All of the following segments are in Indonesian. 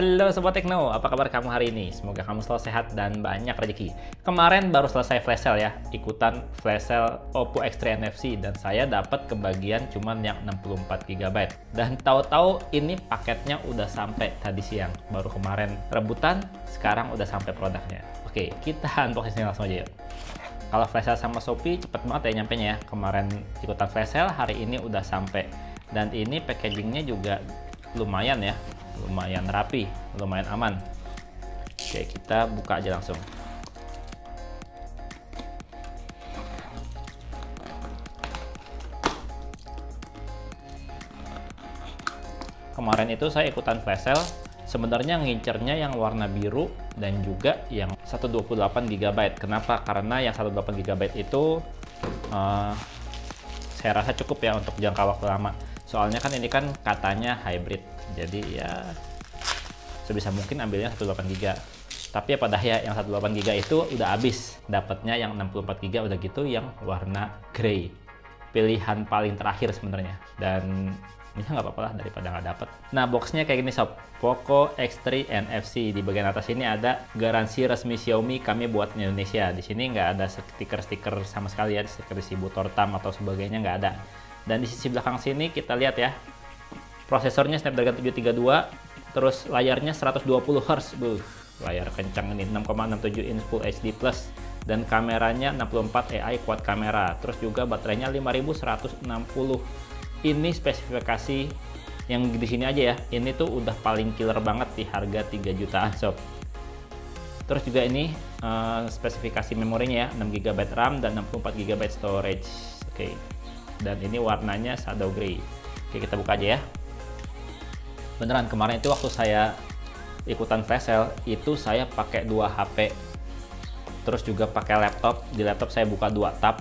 Halo Sobat Tekno, apa kabar kamu hari ini? Semoga kamu selalu sehat dan banyak rezeki. Kemarin baru selesai flash sale ya, ikutan flash sale Oppo X3 NFC dan saya dapat kebagian cuman yang 64 GB. Dan tahu-tahu ini paketnya udah sampai tadi siang, baru kemarin rebutan, sekarang udah sampai produknya. Oke, kita unboxing langsung aja yuk. Kalau flash sale sama Shopee cepet banget ya nyampenya ya. Kemarin ikutan flash sale, hari ini udah sampai. Dan ini packagingnya juga lumayan ya, lumayan rapi, lumayan aman. Oke, kita buka aja langsung. Kemarin itu saya ikutan flash sale, sebenarnya ngincernya yang warna biru dan juga yang 128 GB. Kenapa? Karena yang 128 GB itu saya rasa cukup ya untuk jangka waktu lama. Soalnya kan ini kan katanya hybrid, jadi ya sebisa mungkin ambilnya 128 GB. Tapi ya pada ya yang 128 GB itu udah habis, dapatnya yang 64 GB udah gitu yang warna grey. Pilihan paling terakhir sebenarnya. Dan ini nggak apa-apa lah daripada nggak dapet. Nah, boxnya kayak gini sob, Poco X3 NFC. Di bagian atas ini ada garansi resmi Xiaomi, kami buat di Indonesia. Di sini nggak ada stiker-stiker sama sekali ya, stiker distributor TAM atau sebagainya nggak ada. Dan di sisi belakang sini kita lihat ya, prosesornya Snapdragon 732, terus layarnya 120 Hz, layar kencang ini, 6,67 inch Full HD Plus, dan kameranya 64 AI quad kamera, terus juga baterainya 5160. Ini spesifikasi yang di sini aja ya, ini tuh udah paling killer banget di harga 3 jutaan sob. Terus juga ini spesifikasi memorinya ya, 6 GB RAM dan 64 GB storage. Oke. Dan ini warnanya shadow grey. Oke, kita buka aja ya. Beneran kemarin itu waktu saya ikutan flash sale itu saya pakai 2 HP, terus juga pakai laptop. Di laptop saya buka 2 tab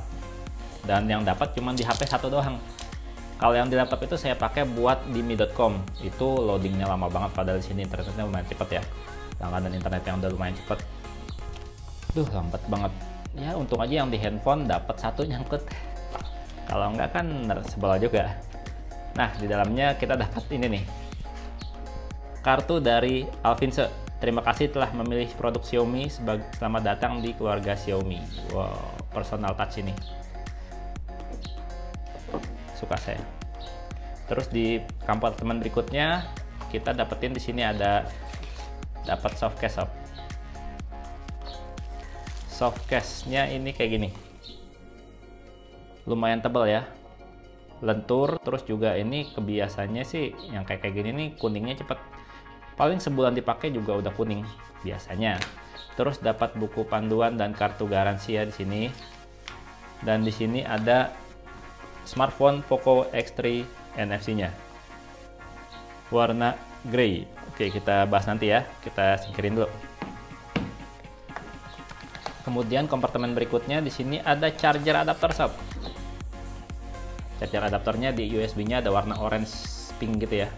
dan yang dapat cuma di HP satu doang. Kalau yang di laptop itu saya pakai buat di mi.com, itu loadingnya lama banget, padahal di sini internetnya lumayan cepet ya, langganan internet yang udah lumayan cepet. Lambat banget ya. Untung aja yang di handphone dapat satu nyangkut, kalau enggak kan sebel juga. Nah, di dalamnya kita dapat ini nih, kartu dari Alvinse. Terima kasih telah memilih produk Xiaomi, selamat datang di keluarga Xiaomi. Wow, personal touch ini, suka saya. Terus di kompartemen berikutnya kita dapetin di sini ada dapat soft case. Soft case-nya ini kayak gini, lumayan tebal ya, lentur. Terus juga ini kebiasaannya sih yang kayak gini nih kuningnya cepet, paling sebulan dipakai juga udah kuning biasanya. Terus dapat buku panduan dan kartu garansi ya di sini. Dan di sini ada smartphone Poco X3 NFC-nya, warna grey. Oke, kita bahas nanti ya, kita singkirin dulu. Kemudian kompartemen berikutnya di sini ada charger adapter sob. Charger adapternya di USB-nya ada warna orange pink gitu ya.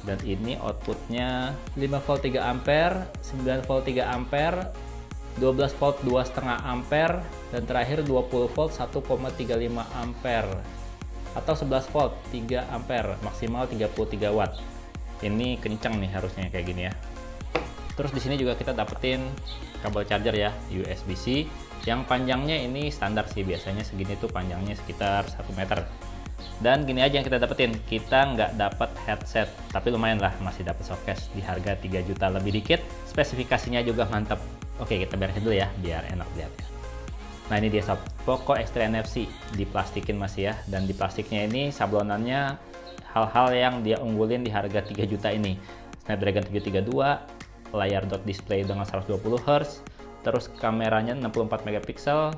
Dan ini outputnya 5 volt 3 ampere, 9 volt 3 ampere, 12 volt 2,5 ampere, dan terakhir 20 volt 1,35 ampere atau 11 volt 3 ampere, maksimal 33 watt. Ini kencang nih harusnya kayak gini ya. Terus di sini juga kita dapetin kabel charger ya, USB-C yang panjangnya ini standar sih, biasanya segini tuh panjangnya sekitar 1 meter. Dan gini aja yang kita dapetin, kita nggak dapat headset, tapi lumayan lah masih dapat softcase di harga 3 juta lebih dikit. Spesifikasinya juga mantap. Oke, kita beresin dulu ya biar enak lihatnya. Nah, ini dia sob, Poco X3 NFC, diplastikin masih ya, dan di plastiknya ini sablonannya hal-hal yang dia unggulin di harga 3 juta ini. Snapdragon 732, layar dot display dengan 120 Hz, terus kameranya 64 megapiksel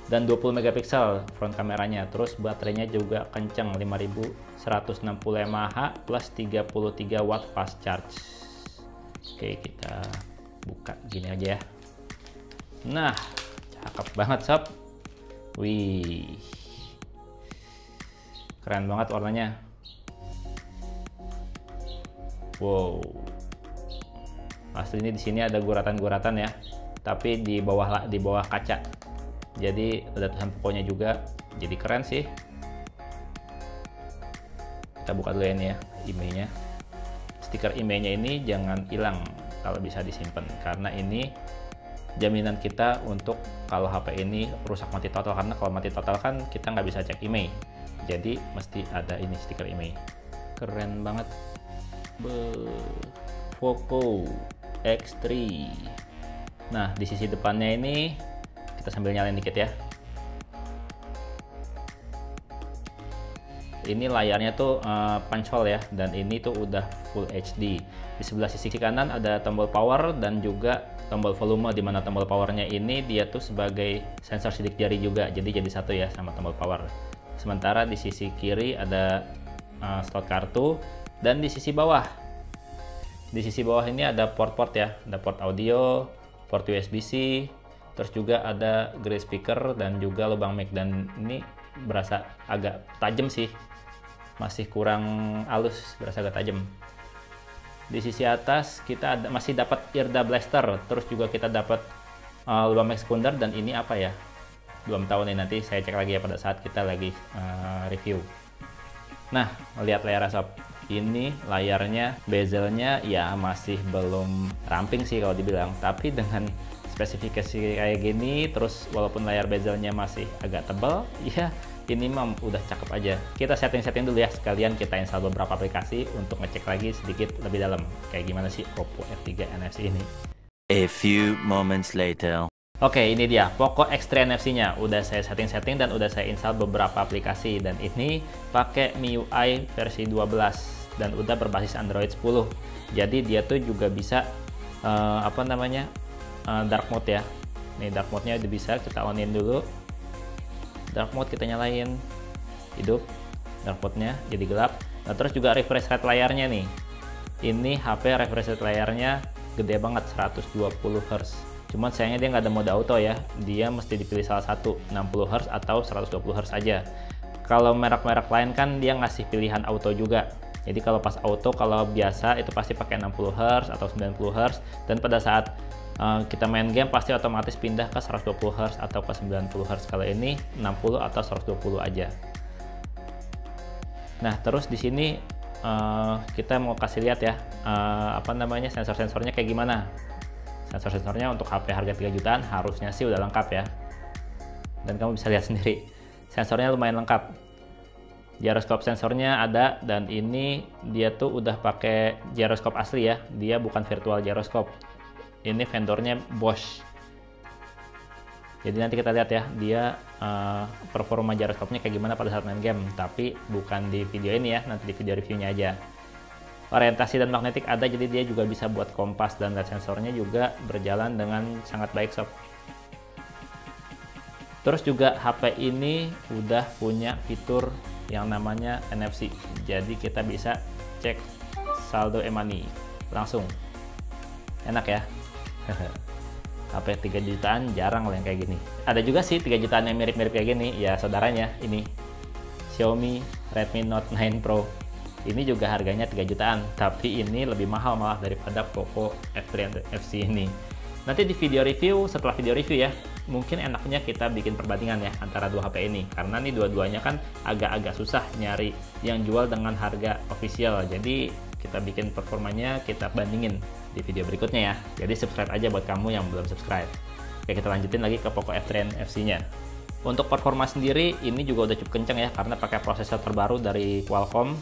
dan 20 megapiksel front kameranya. Terus baterainya juga kenceng, 5160 mAh plus 33 watt fast charge. Oke, kita buka gini aja ya. Nah, cakep banget sob. Wih, keren banget warnanya. Wow, asli ini di sini ada guratan-guratan ya, tapi di bawah kaca. Jadi ada tulisan Poconya juga, jadi keren sih. Kita buka dulu ya ini ya, emailnya. stiker IMEI-nya ini jangan hilang kalau bisa disimpan, karena ini jaminan kita untuk kalau HP ini rusak mati total, karena kalau mati total kan kita nggak bisa cek IMEI, jadi mesti ada ini stiker IMEI. Keren banget. Poco X3. Nah, di sisi depannya ini kita sambil nyalain dikit ya. Ini layarnya tuh punch hole ya, dan ini tuh udah Full HD. Di sebelah sisi kanan ada tombol power dan juga tombol volume, di mana tombol powernya ini dia tuh sebagai sensor sidik jari juga, jadi satu ya sama tombol power. Sementara di sisi kiri ada slot kartu, dan di sisi bawah ini ada port-port ya, ada port audio, port USB-C, terus juga ada grill speaker dan juga lubang mic, dan ini berasa agak tajam sih, masih kurang halus, berasa agak tajam. Di sisi atas kita masih dapat IRDA blaster, terus juga kita dapat lubang mic sekunder, dan ini apa ya, belum tahu nih, nanti saya cek lagi ya pada saat kita lagi review. Nah, lihat layar sob, ini layarnya, bezelnya ya masih belum ramping sih kalau dibilang, tapi dengan spesifikasi kayak gini, terus walaupun layar bezelnya masih agak tebal, ya ini mah udah cakep aja. Kita setting-setting dulu ya, sekalian kita install beberapa aplikasi untuk ngecek lagi sedikit lebih dalam kayak gimana sih Oppo F3 NFC ini. A few moments later. Oke, ini dia Poco X3 NFC-nya. Udah saya setting-setting dan udah saya install beberapa aplikasi, dan ini pakai MIUI versi 12 dan udah berbasis Android 10. Jadi dia tuh juga bisa dark mode ya. Nih dark mode-nya udah bisa, kita onin dulu. Dark mode kita nyalain, hidup. Dark mode-nya jadi gelap. Nah, terus juga refresh rate layarnya nih. Ini HP refresh rate layarnya gede banget, 120 Hz. Cuman sayangnya dia nggak ada mode auto ya, dia mesti dipilih salah satu, 60 Hz atau 120 Hz aja. Kalau merek-merek lain kan dia ngasih pilihan auto juga. Jadi kalau pas auto, kalau biasa itu pasti pakai 60 Hz atau 90 Hz, dan pada saat kita main game pasti otomatis pindah ke 120 Hz atau ke 90 Hz. Kalau ini 60 atau 120 aja. Nah, terus di sini kita mau kasih lihat ya, sensor-sensornya kayak gimana. Sensor-sensornya untuk HP harga 3 jutaan harusnya sih udah lengkap ya. Dan kamu bisa lihat sendiri, sensornya lumayan lengkap. Gyroscope sensornya ada, dan ini dia tuh udah pakai gyroscope asli ya, dia bukan virtual gyroscope. Ini vendornya Bosch. Jadi nanti kita lihat ya, dia performa gyroscope-nya kayak gimana pada saat main game, tapi bukan di video ini ya, nanti di video reviewnya aja. Orientasi dan magnetik ada, jadi dia juga bisa buat kompas, dan LED sensornya juga berjalan dengan sangat baik sob. Terus juga HP ini udah punya fitur yang namanya NFC, jadi kita bisa cek saldo e-money langsung. Enak ya. HP 3 jutaan jarang lah yang kayak gini. Ada juga sih 3 jutaan yang mirip-mirip kayak gini, ya saudaranya ini Xiaomi Redmi Note 9 Pro. Ini juga harganya 3 jutaan, tapi ini lebih mahal malah daripada Poco F3 NFC ini. Nanti di video review, setelah video review ya, mungkin enaknya kita bikin perbandingan ya antara dua HP ini, karena nih dua-duanya kan agak-agak susah nyari yang jual dengan harga official. Jadi kita bikin performanya, kita bandingin di video berikutnya ya. Jadi subscribe aja buat kamu yang belum subscribe. Oke, kita lanjutin lagi ke Poco F3 NFC-nya. Untuk performa sendiri, ini juga udah cukup kenceng ya, karena pakai prosesor terbaru dari Qualcomm,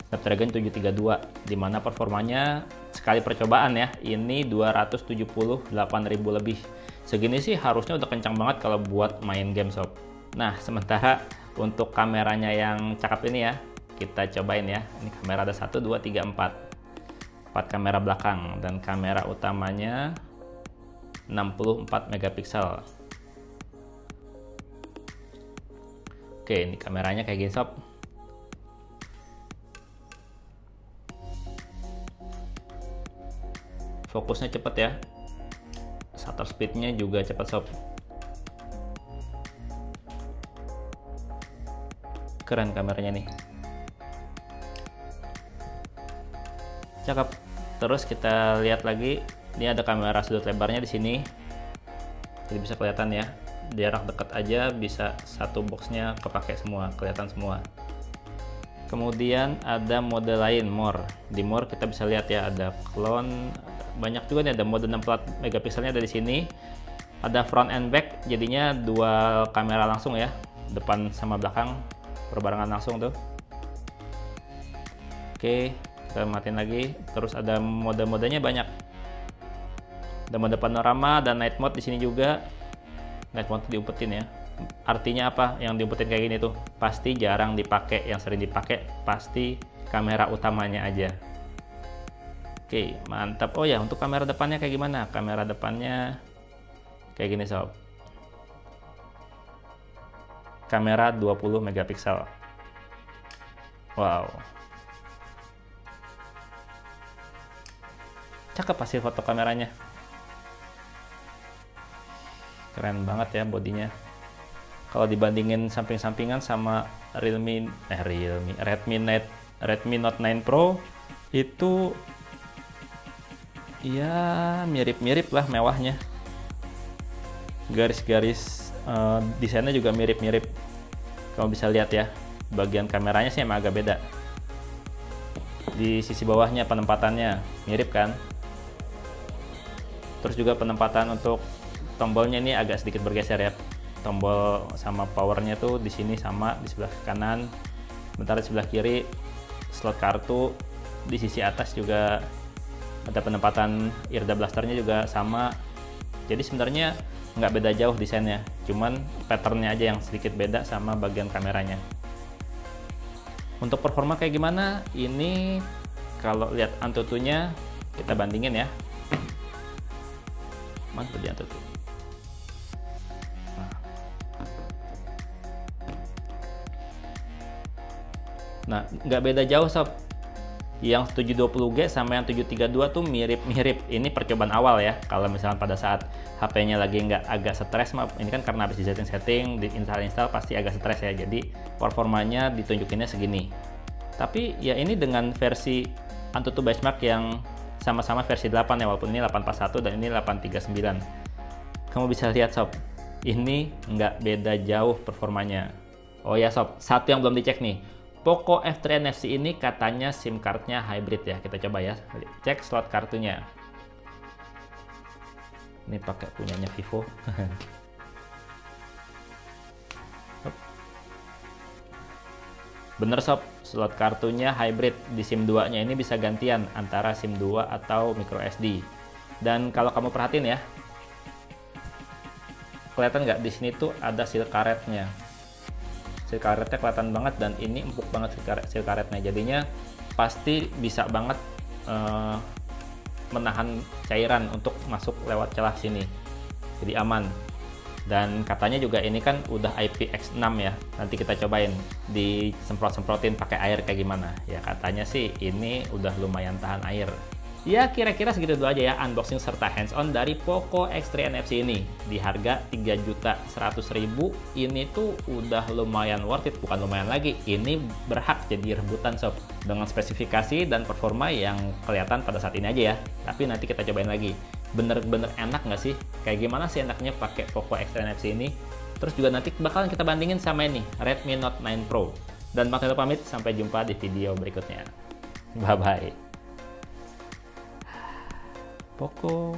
Snapdragon 732, dimana performanya sekali percobaan ya, ini 278.000 lebih. Segini sih harusnya udah kencang banget kalau buat main game sob. Nah, sementara untuk kameranya yang cakep ini ya, kita cobain ya. Ini kamera ada 1, 2, 3, 4 kamera belakang, dan kamera utamanya 64 megapiksel. Oke, ini kameranya kayak gini sob. Fokusnya cepet ya, shutter speednya juga cepet sob. Keren kameranya nih, cakep. Terus kita lihat lagi, ini ada kamera sudut lebarnya di sini, jadi bisa kelihatan ya, jarak dekat aja bisa satu boxnya kepake semua, kelihatan semua. Kemudian ada mode lain, more. Di more kita bisa lihat ya, ada clone, banyak juga nih, ada mode 64 megapikselnya ada di sini. Ada front and back, jadinya dua kamera langsung ya, depan sama belakang berbarengan langsung tuh. Oke, kita matiin lagi. Terus ada mode-modenya banyak. Ada mode panorama dan night mode di sini juga. Night mode diumpetin ya. Artinya apa yang diumpetin kayak gini tuh? Pasti jarang dipakai, yang sering dipakai pasti kamera utamanya aja. Oke, mantap. Oh ya, untuk kamera depannya kayak gimana? Kamera depannya kayak gini sob. Kamera 20 megapiksel. Wow. Cakep hasil foto kameranya. Keren banget ya bodinya. Kalau dibandingin samping-sampingan sama Redmi Note 9 Pro itu ya mirip-mirip lah mewahnya. Garis-garis desainnya juga mirip-mirip. Kamu bisa lihat ya, bagian kameranya sih emang agak beda. Di sisi bawahnya penempatannya mirip kan. Terus juga penempatan untuk tombolnya ini agak sedikit bergeser ya. Tombol sama powernya tuh di sini sama, di sebelah kanan, sebentar di sebelah kiri slot kartu, di sisi atas juga ada penempatan IRDA blasternya juga sama. Jadi sebenarnya nggak beda jauh desainnya, cuman patternnya aja yang sedikit beda sama bagian kameranya. Untuk performa kayak gimana? Ini kalau lihat Antutunya kita bandingin ya. Mana tuh di Antutu? Nah, nggak beda jauh sob. Yang 720G sama yang 732 tuh mirip-mirip. Ini percobaan awal ya. Kalau misalnya pada saat HP-nya lagi nggak agak stres, ini kan karena habis di setting-setting, di install pasti agak stres ya. Jadi performanya ditunjukinnya segini. Tapi ya ini dengan versi Antutu benchmark yang sama-sama versi 8 ya, walaupun ini 841 dan ini 839. Kamu bisa lihat sob, ini nggak beda jauh performanya. Oh ya sob, satu yang belum dicek nih. Poco F3 NFC ini katanya SIM cardnya hybrid ya. Kita coba ya, cek slot kartunya. Ini pakai punyanya Vivo. Bener sob, slot kartunya hybrid. Di SIM 2-nya ini bisa gantian antara SIM 2 atau micro SD. Dan kalau kamu perhatiin ya, kelihatan nggak di sini tuh ada seal karetnya. Seal karetnya kelihatan banget dan ini empuk banget seal karetnya. Jadinya pasti bisa banget menahan cairan untuk masuk lewat celah sini. Jadi aman. Dan katanya juga ini kan udah IPX6 ya. Nanti kita cobain disemprot-semprotin pakai air kayak gimana. Ya katanya sih ini udah lumayan tahan air. Ya kira-kira segitu dulu aja ya unboxing serta hands-on dari Poco X3 NFC ini. Di harga 3.100.000 ini tuh udah lumayan worth it, bukan lumayan lagi. Ini berhak jadi rebutan sob. Dengan spesifikasi dan performa yang kelihatan pada saat ini aja ya. Tapi nanti kita cobain lagi. Bener-bener enak nggak sih? Kayak gimana sih enaknya pakai Poco X3 NFC ini? Terus juga nanti bakalan kita bandingin sama ini, Redmi Note 9 Pro. Dan Bang Telo pamit, sampai jumpa di video berikutnya. Bye-bye. Poco